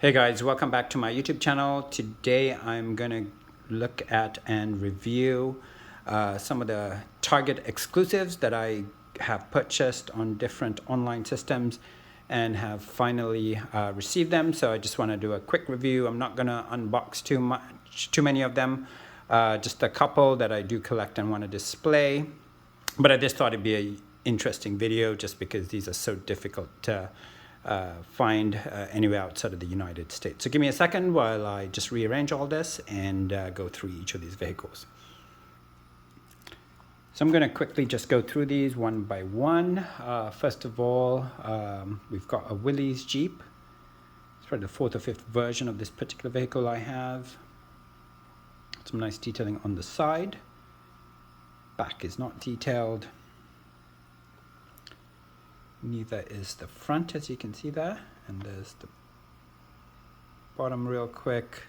Hey guys, welcome back to my YouTube channel. Today I'm gonna look at and review some of the Target exclusives that I have purchased on different online systems and have finally received them. So I just want to do a quick review. I'm not gonna unbox too many of them, just a couple that I do collect and want to display. But I just thought it'd be an interesting video just because these are so difficult to find anywhere outside of the United States. So give me a second while I just rearrange all this and go through each of these vehicles. So I'm going to quickly just go through these one by one. First of all, we've got a Willy's Jeep. It's probably the fourth or fifth version of this particular vehicle I have. Some nice detailing on the side. Back is not detailed. Neither is the front, as you can see there, and there's the bottom real quick.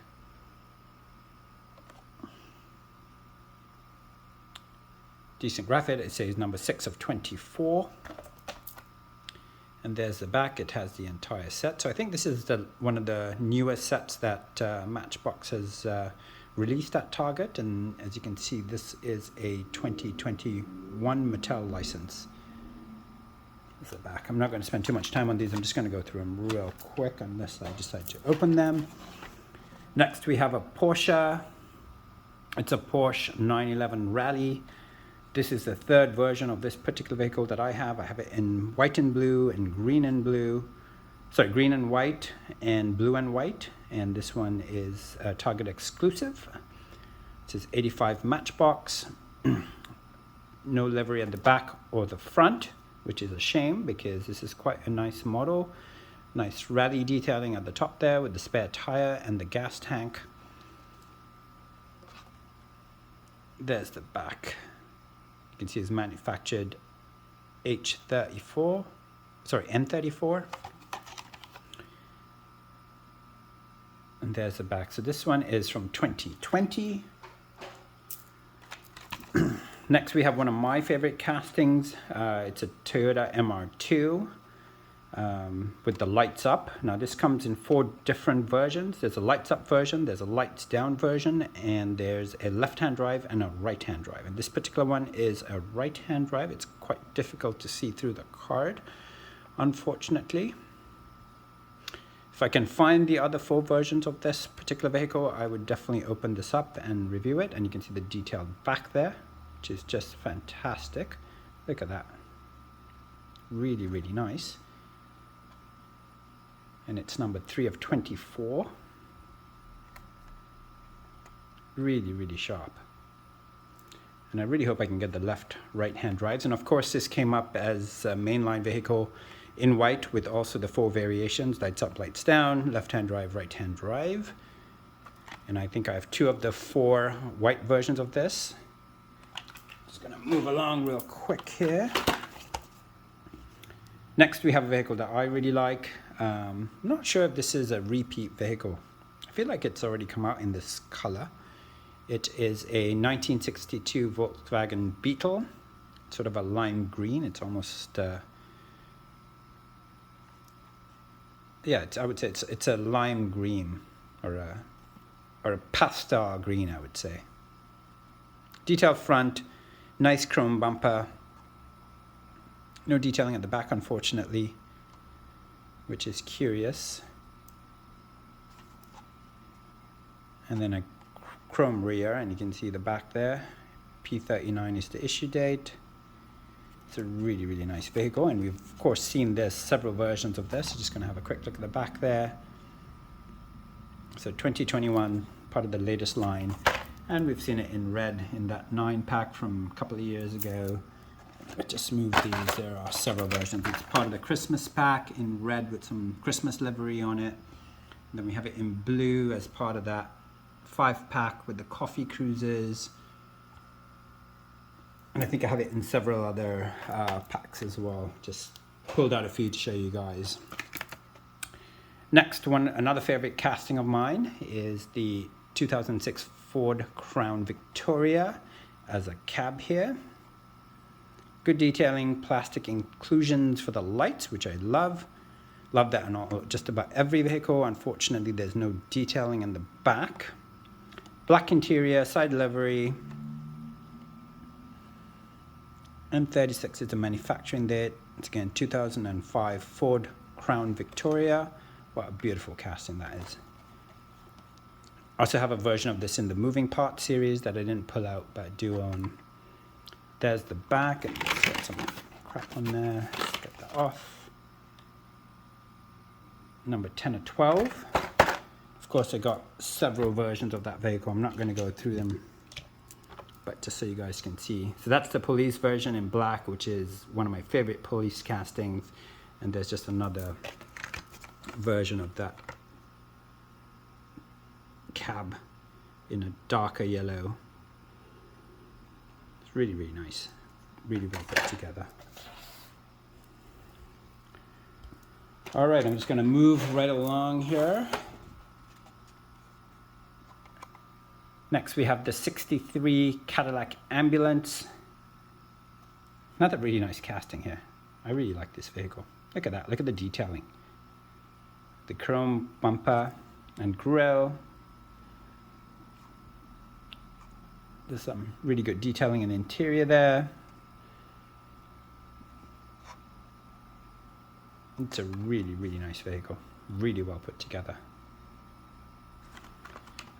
Decent graphic. It says number 6 of 24, and there's the back. It has the entire set. So I think this is one of the newest sets that Matchbox has released at Target, and as you can see, this is a 2021 Mattel license. The back. I'm not going to spend too much time on these. I'm just going to go through them real quick unless I decide to open them. Next we have a Porsche. It's a Porsche 911 Rally. This is the third version of this particular vehicle that I have. I have it in white and blue and green and blue. Sorry, green and white and blue and white. And this one is a Target exclusive. This is 85 Matchbox. No livery at the back or the front, which is a shame because this is quite a nice model. Nice rally detailing at the top there with the spare tire and the gas tank. There's the back. You can see it's manufactured N34. And there's the back. So this one is from 2020. Next, we have one of my favorite castings. It's a Toyota MR2 with the lights up. Now, this comes in 4 different versions. There's a lights up version, there's a lights down version, and there's a left-hand drive and a right-hand drive. And this particular one is a right-hand drive. It's quite difficult to see through the card, unfortunately. If I can find the other 4 versions of this particular vehicle, I would definitely open this up and review it. And you can see the detailed back there, which is just fantastic. Look at that. Really, really nice. And it's number 3 of 24. Really, really sharp. And I really hope I can get the left, right-hand drives. And of course, this came up as a mainline vehicle in white with also the 4 variations: lights up, lights down, left-hand drive, right-hand drive. And I think I have 2 of the 4 white versions of this. Just gonna move along real quick here. Next, we have a vehicle that I really like. I'm not sure if this is a repeat vehicle. I feel like it's already come out in this color. It is a 1962 Volkswagen Beetle, sort of a lime green. It's almost, I would say it's a lime green or a pastel green, I would say. Detailed front. Nice chrome bumper. No detailing at the back, unfortunately, which is curious. And then a chrome rear, and you can see the back there. P39 is the issue date. It's a really, really nice vehicle, and we've of course seen this, several versions of this. So just going to have a quick look at the back there. So 2021, part of the latest line. And we've seen it in red in that 9-pack from a couple of years ago. Let's just move these. There are several versions. It's part of the Christmas pack in red with some Christmas livery on it. And then we have it in blue as part of that 5-pack with the coffee cruises. And I think I have it in several other packs as well. Just pulled out a few to show you guys. Next one, another favorite casting of mine is the 2006 Ford Crown Victoria as a cab here. Good detailing, plastic inclusions for the lights, which I love. Love that on just about every vehicle. Unfortunately, there's no detailing in the back. Black interior, side livery. M36 is the manufacturing date. It's again 2005 Ford Crown Victoria. What a beautiful casting that is. I also have a version of this in the moving part series that I didn't pull out, but I do own. There's the back. It's got some crap on there. Let's get that off. Number 10 or 12. Of course, I got several versions of that vehicle. I'm not going to go through them, but just so you guys can see. So that's the police version in black, which is one of my favorite police castings. And there's just another version of that cab in a darker yellow. It's really, really nice. Really well put together. All right, I'm just going to move right along here. Next, we have the 63 Cadillac Ambulance. Another really nice casting here. I really like this vehicle. Look at that. Look at the detailing. The chrome bumper and grille. There's some really good detailing in the interior there. It's a really, really nice vehicle. Really well put together.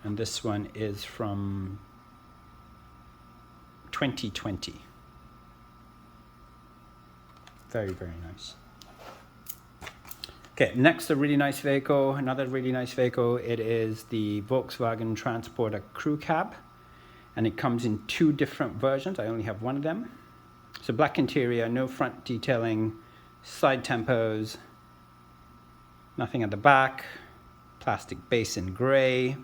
And this one is from 2020. Very, very nice. Okay, next a really nice vehicle, another really nice vehicle. It is the Volkswagen Transporter Crew Cab. And it comes in two different versions. I only have one of them. So black interior, no front detailing, side tempos, nothing at the back, plastic base in gray.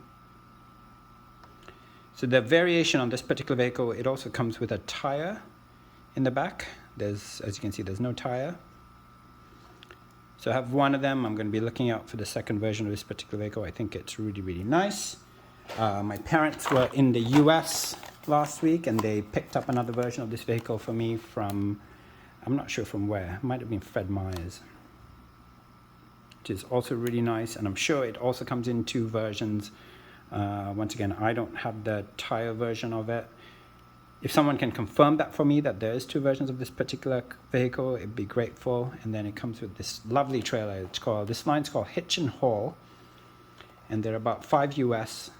So the variation on this particular vehicle, it also comes with a tire in the back. As you can see, there's no tire. So I have one of them. I'm going to be looking out for the second version of this particular vehicle. I think it's really, really nice. My parents were in the US last week and they picked up another version of this vehicle for me from, I'm not sure from where, it might have been Fred Meyer's, which is also really nice. And I'm sure it also comes in two versions. Once again, I don't have the tire version of it. If someone can confirm that for me, that there is two versions of this particular vehicle, it'd be grateful. And then it comes with this lovely trailer. This line's called Hitch and Haul. And they're about $5 US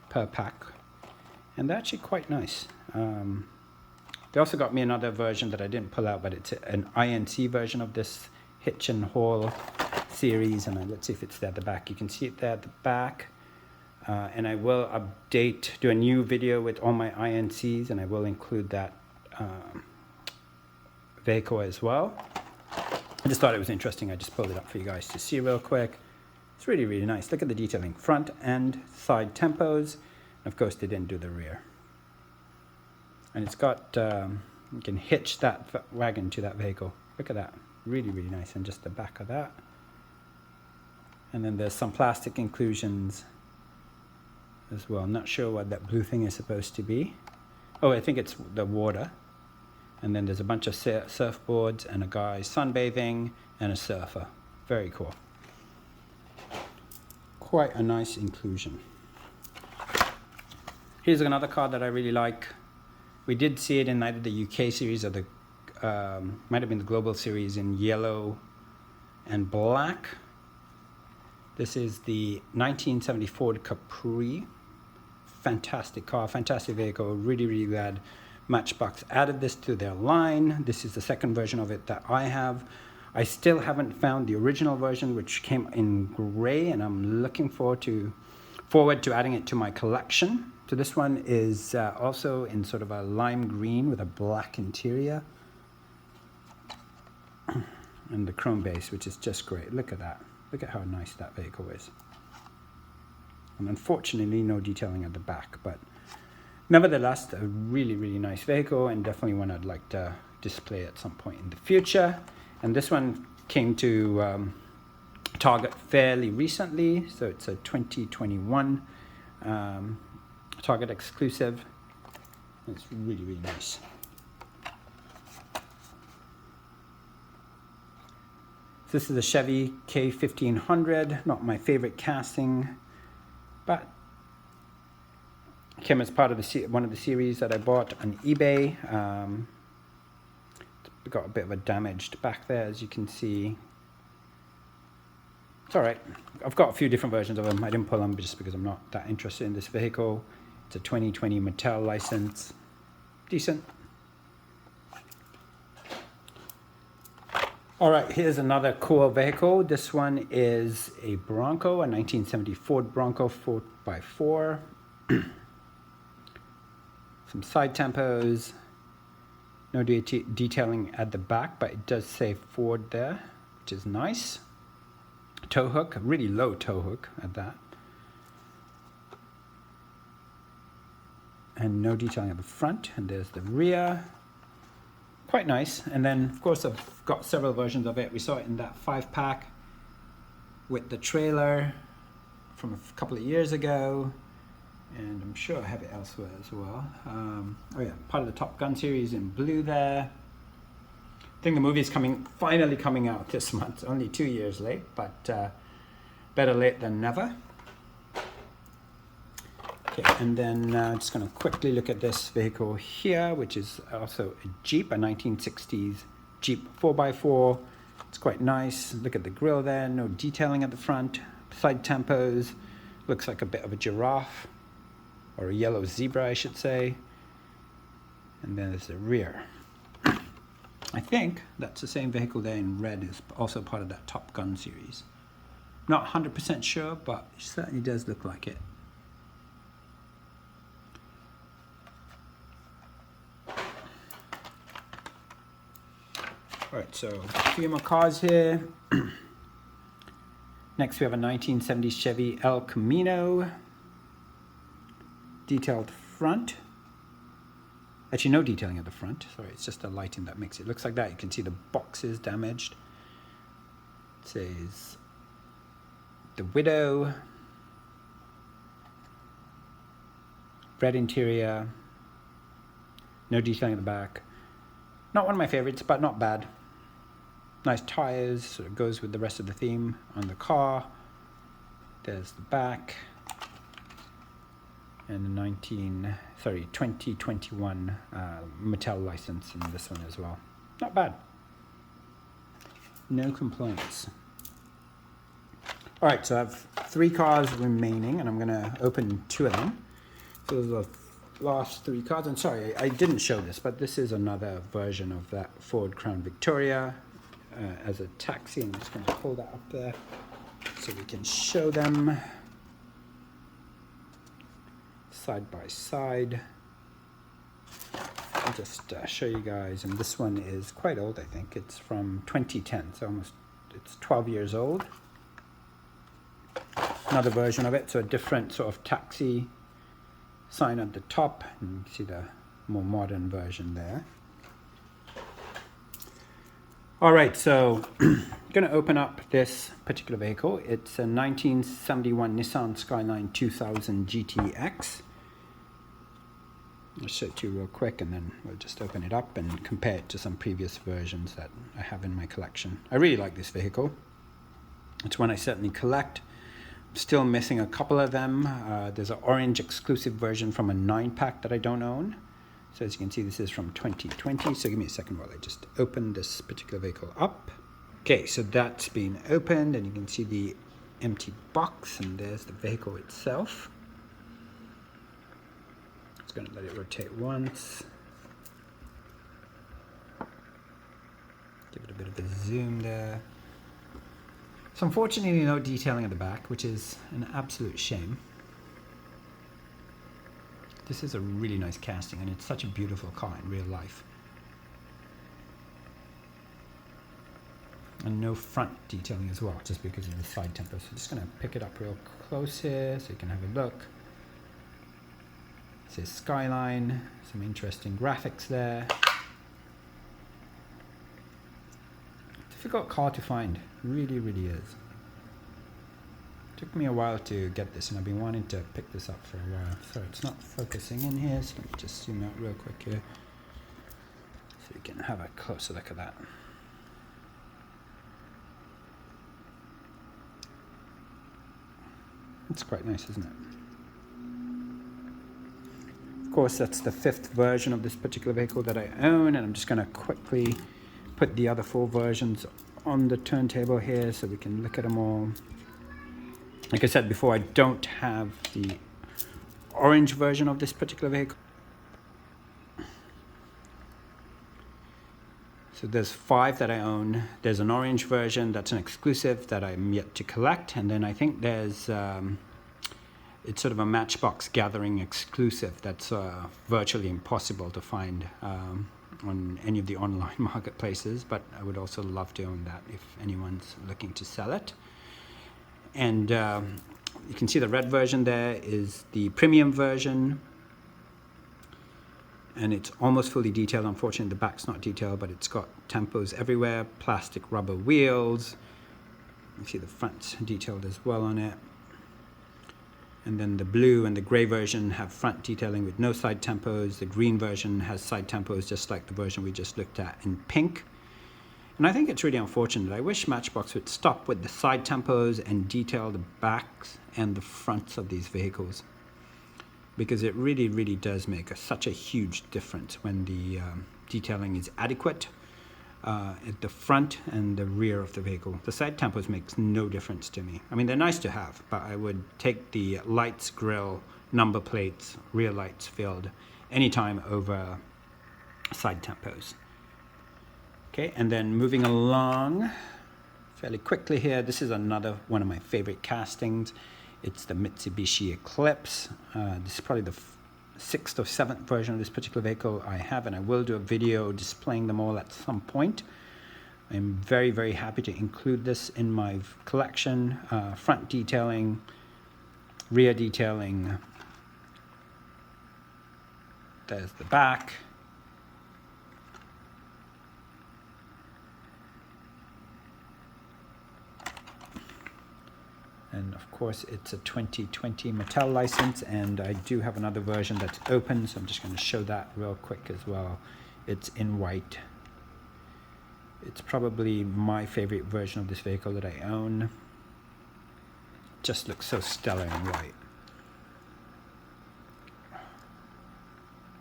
per pack. And they're actually quite nice. They also got me another version that I didn't pull out, but it's an INC version of this Hitch and Haul series. And let's see if it's there at the back. You can see it there at the back. And I will do a new video with all my INCs, and I will include that vehicle as well. I just thought it was interesting. I just pulled it up for you guys to see real quick. It's really, really nice. Look at the detailing. Front and side tempos. And of course, they didn't do the rear. And it's got, you can hitch that wagon to that vehicle. Look at that. Really, really nice. And just the back of that. And then there's some plastic inclusions as well. I'm not sure what that blue thing is supposed to be. Oh, I think it's the water. And then there's a bunch of surfboards and a guy sunbathing and a surfer. Very cool. Quite a nice inclusion. Here's another car that I really like. We did see it in either the UK series or the might have been the global series in yellow and black. This is the 1970 Ford Capri. Fantastic car, fantastic vehicle. Really, really glad Matchbox added this to their line. This is the second version of it that I have. I still haven't found the original version, which came in gray, and I'm looking forward to adding it to my collection. So this one is also in sort of a lime green with a black interior and the chrome base, which is just great. Look at that. Look at how nice that vehicle is. And unfortunately, no detailing at the back, but nevertheless, a really, really nice vehicle, and definitely one I'd like to display at some point in the future. And this one came to Target fairly recently, so it's a 2021 Target Exclusive. It's really, really nice. So this is a Chevy K-1500, not my favorite casting, but came as part of one of the series that I bought on eBay. Got a bit of a damaged back there, as you can see. It's all right. I've got a few different versions of them. I didn't pull them just because I'm not that interested in this vehicle. It's a 2020 Mattel license. Decent. All right, here's another cool vehicle. This one is a Bronco, a 1970 Ford Bronco 4x4. Some side tampos. No detailing at the back, but it does say Ford there, which is nice. Tow hook, a really low tow hook at that. And no detailing at the front, and there's the rear. Quite nice. And then, of course, I've got several versions of it. We saw it in that 5-pack with the trailer from a couple of years ago. And I'm sure I have it elsewhere as well. Oh yeah, part of the Top Gun series in blue there. I think the movie is finally coming out this month. Only 2 years late, but better late than never. Okay, and then just going to quickly look at this vehicle here, which is also a Jeep, a 1960s Jeep 4x4. It's quite nice. Look at the grille there, no detailing at the front. Side tampos, looks like a bit of a giraffe. Or a yellow zebra, I should say. And then there's the rear. I think that's the same vehicle there in red, is also part of that Top Gun series. Not 100% sure, but it certainly does look like it. Alright, so a few more cars here. Next we have a 1970 Chevy El Camino. Detailed front. Actually, no detailing at the front. Sorry, it's just the lighting that makes it looks like that. You can see the boxes damaged. It says the Widow. Red interior. No detailing at the back. Not one of my favorites, but not bad. Nice tires. Sort of goes with the rest of the theme on the car. There's the back. And the 2021 Mattel license in this one as well. Not bad. No complaints. All right, so I have 3 cars remaining, and I'm going to open 2 of them. So those are the last 3 cars. I'm sorry, I didn't show this, but this is another version of that Ford Crown Victoria as a taxi. I'm just going to pull that up there so we can show them side by side. I'll just show you guys, and this one is quite old. I think it's from 2010, so it's 12 years old. Another version of it, so a different sort of taxi sign at the top, and you can see the more modern version there. All right, so I'm going to open up this particular vehicle. It's a 1971 Nissan Skyline 2000 GTX. I'll show it to you real quick, and then we'll just open it up and compare it to some previous versions that I have in my collection. I really like this vehicle. It's one I certainly collect. I'm still missing a couple of them. There's an orange exclusive version from a 9-pack that I don't own. So as you can see, this is from 2020. So give me a second while I just open this particular vehicle up. Okay, so that's been opened, and you can see the empty box, and there's the vehicle itself. Just going to let it rotate once. Give it a bit of a zoom there. So unfortunately, no detailing at the back, which is an absolute shame. This is a really nice casting, and it's such a beautiful car in real life. And no front detailing as well, just because of the side tempo. So I'm just going to pick it up real close here so you can have a look. It says Skyline, some interesting graphics there. Difficult car to find, really, really is. Took me a while to get this, and I've been wanting to pick this up for a while. So it's not focusing in here, so let me just zoom out real quick here so you can have a closer look at that. It's quite nice, isn't it? Of course, that's the 5th version of this particular vehicle that I own, and I'm just going to quickly put the other 4 versions on the turntable here so we can look at them all. Like I said before, I don't have the orange version of this particular vehicle. So there's 5 that I own. There's an orange version that's an exclusive that I'm yet to collect, and then I think there's it's sort of a Matchbox Gathering exclusive that's virtually impossible to find on any of the online marketplaces, but I would also love to own that if anyone's looking to sell it. And you can see the red version there is the premium version, and it's almost fully detailed. Unfortunately, the back's not detailed, but it's got tempos everywhere, plastic rubber wheels. You see the front's detailed as well on it. And then the blue and the gray version have front detailing with no side tempos. The green version has side tempos, just like the version we just looked at in pink. And I think it's really unfortunate. I wish Matchbox would stop with the side tempos and detail the backs and the fronts of these vehicles, because it really, really does make such a huge difference when the detailing is adequate at the front and the rear of the vehicle. The side tempos makes no difference to me. I mean, they're nice to have, but I would take the lights, grille, number plates, rear lights filled anytime over side tempos. Okay, and then moving along fairly quickly here, this is another one of my favorite castings. It's the Mitsubishi Eclipse. This is probably the 6th or 7th version of this particular vehicle I have, and I will do a video displaying them all at some point. I'm very, very happy to include this in my collection. Front detailing, rear detailing. There's the back. And of course, it's a 2020 Mattel license, and I do have another version that's open, so I'm just going to show that real quick as well. It's in white. It's probably my favorite version of this vehicle that I own. Just looks so stellar in white.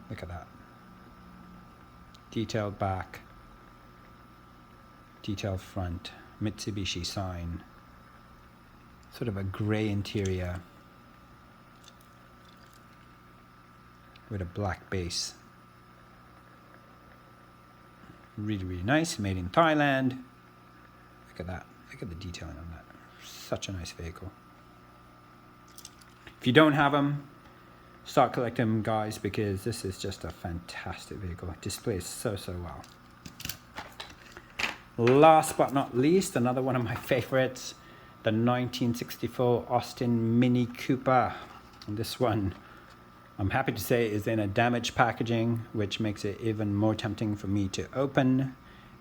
Look at that. Detailed back, detailed front, Mitsubishi sign. Sort of a gray interior with a black base. Really, really nice. Made in Thailand. Look at that. Look at the detailing on that. Such a nice vehicle. If you don't have them, start collecting them, guys, because this is just a fantastic vehicle. It displays so, so well. Last but not least, another one of my favorites. The 1964 Austin Mini Cooper. And this one, I'm happy to say, is in a damaged packaging, which makes it even more tempting for me to open.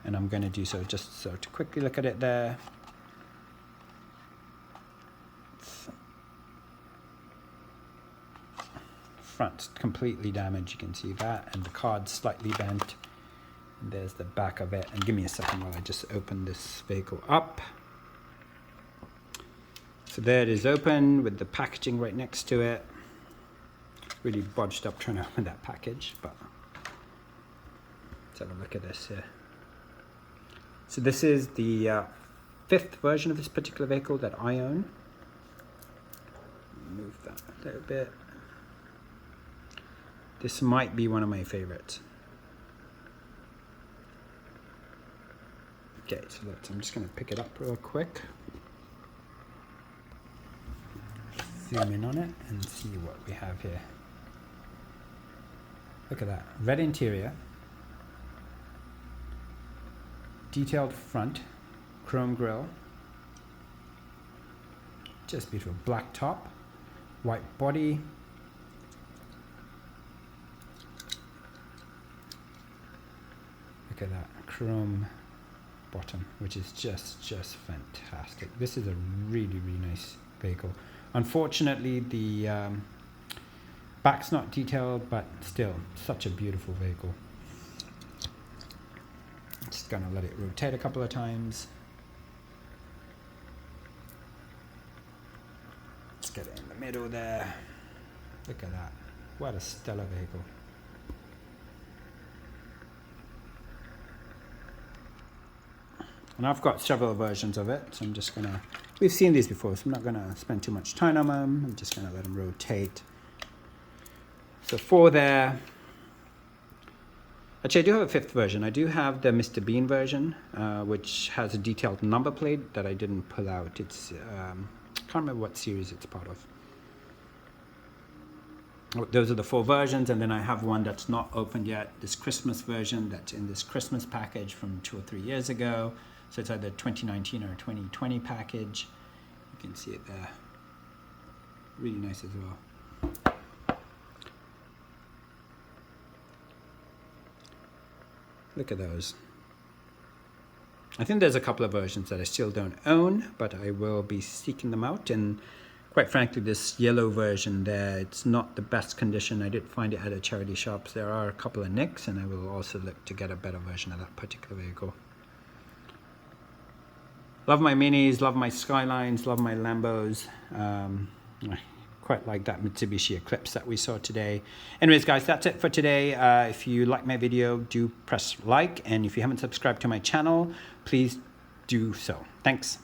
And I'm going to do so just so to quickly look at it there. Front's completely damaged, you can see that, and the card's slightly bent. And there's the back of it. And give me a second while I just open this vehicle up. So there it is open with the packaging right next to it. Really bodged up trying to open that package, but let's have a look at this here. So this is the 5th version of this particular vehicle that I own. Move that a little bit. This might be one of my favorites. Okay, so I'm just going to pick it up real quick. Zoom in on it and see what we have here. Look at that. Red interior. Detailed front. Chrome grille. Just beautiful. Black top. White body. Look at that. Chrome bottom, which is just fantastic. This is a really, really nice vehicle. Unfortunately, the back's not detailed, but still, such a beautiful vehicle. Just gonna let it rotate a couple of times. get it in the middle there. Look at that. What a stellar vehicle. And I've got several versions of it, so I'm just gonna, we've seen these before, so I'm not gonna spend too much time on them. I'm just gonna let them rotate. So 4 there. Actually, I do have a 5th version. I do have the Mr. Bean version, which has a detailed number plate that I didn't pull out. It's, I can't remember what series it's part of. Those are the 4 versions, and then I have one that's not opened yet, this Christmas version that's in this Christmas package from 2 or 3 years ago. So it's either 2019 or 2020 package. You can see it there. Really nice as well. Look at those. I think there's a couple of versions that I still don't own, but I will be seeking them out. And quite frankly, this yellow version there, it's not the best condition. I did find it at a charity shop. There are a couple of nicks, and I will also look to get a better version of that particular vehicle. Love my Minis, love my Skylines, love my Lambos. I quite like that Mitsubishi Eclipse that we saw today. Anyways, guys, that's it for today. If you like my video, do press like. And if you haven't subscribed to my channel, please do so. Thanks.